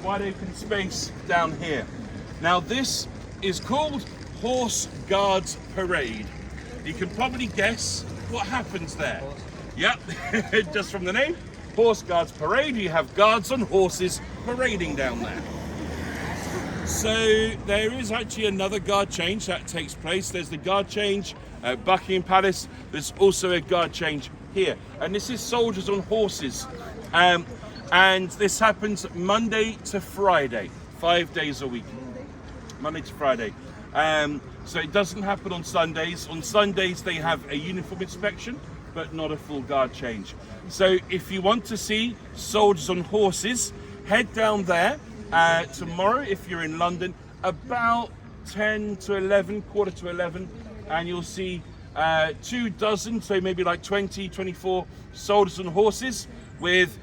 wide open space down here. Now this is called Horse Guards Parade. You can probably guess what happens there. Yep, just from the name, Horse Guards Parade, you have guards on horses parading down there. So there is actually another guard change that takes place. There's the guard change at Buckingham Palace. There's also a guard change here. And this is soldiers on horses. And this happens Monday to Friday, 5 days a week. Monday to Friday. So it doesn't happen on Sundays. On Sundays they have a uniform inspection, but not a full guard change. So if you want to see soldiers on horses, head down there tomorrow if you're in London, about 10 to 11, quarter to 11, and you'll see 24, so maybe like 20, 24 soldiers on horses with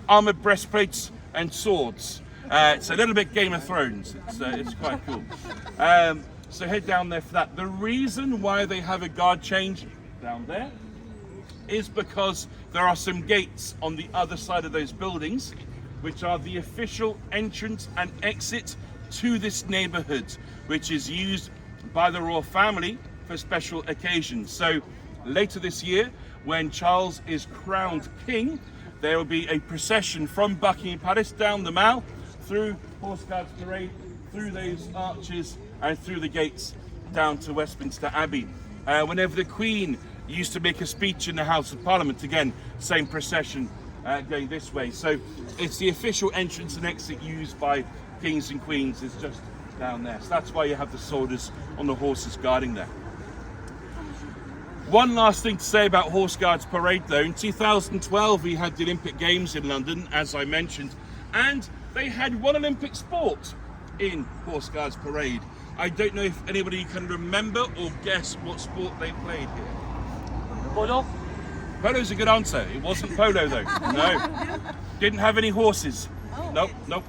armored breastplates and swords. It's a little bit Game of Thrones. It's quite cool. So head down there for that. The reason why they have a guard change down there is because there are some gates on the other side of those buildings, which are the official entrance and exit to this neighborhood, which is used by the royal family for special occasions. So later this year, when Charles is crowned king, there will be a procession from Buckingham Palace down the Mall, through Horse Guards Parade, through those arches and through the gates down to Westminster Abbey. Whenever the Queen used to make a speech in the House of Parliament, again, same procession going this way. So it's the official entrance and exit used by kings and queens is just down there. So that's why you have the soldiers on the horses guarding there. One last thing to say about Horse Guards Parade though. In 2012 we had the Olympic Games in London, as I mentioned, and they had one Olympic sport in Horse Guards Parade. I don't know if anybody can remember or guess what sport they played here. Polo? Polo's a good answer. It wasn't polo though. No. Didn't have any horses. Nope, nope.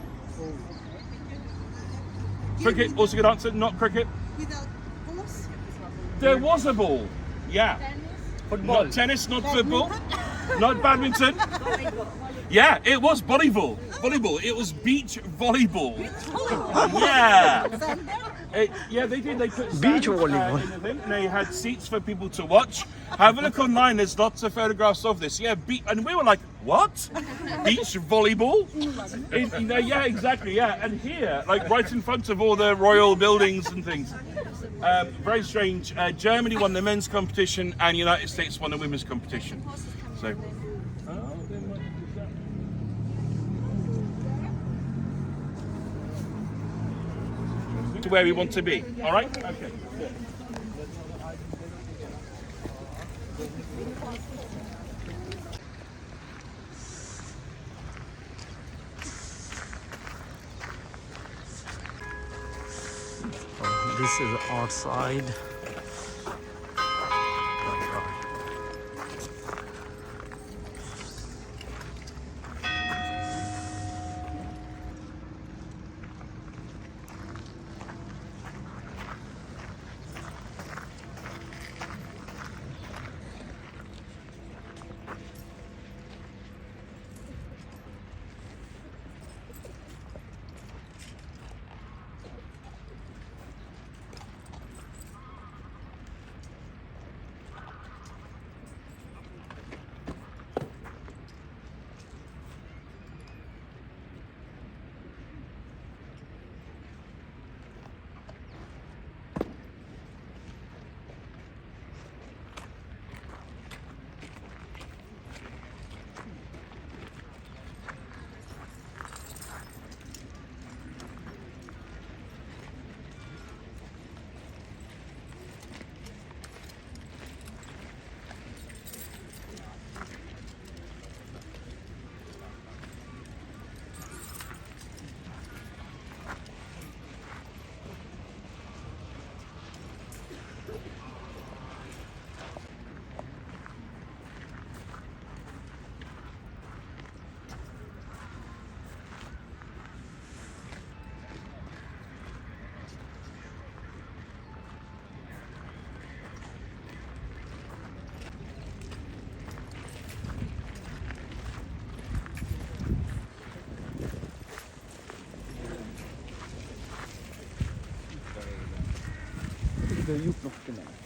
Cricket, also a good answer. Not cricket. Without balls? There was a ball. Yeah. Football. Not tennis, not football, not badminton. Yeah, it was volleyball. Volleyball. It was beach volleyball. Yeah. Yeah, they did. They put sand, Beach volleyball. in the thing, and they had seats for people to watch. Have a look online. There's lots of photographs of this. Yeah, and we were like, what? Beach volleyball? Yeah, exactly. Yeah, and here, like right in front of all the royal buildings and things. Very strange. Germany won the men's competition, and United States won the women's competition. So. To where we want to be. All right? Okay. Good. This is outside. hadde gjort noe med det.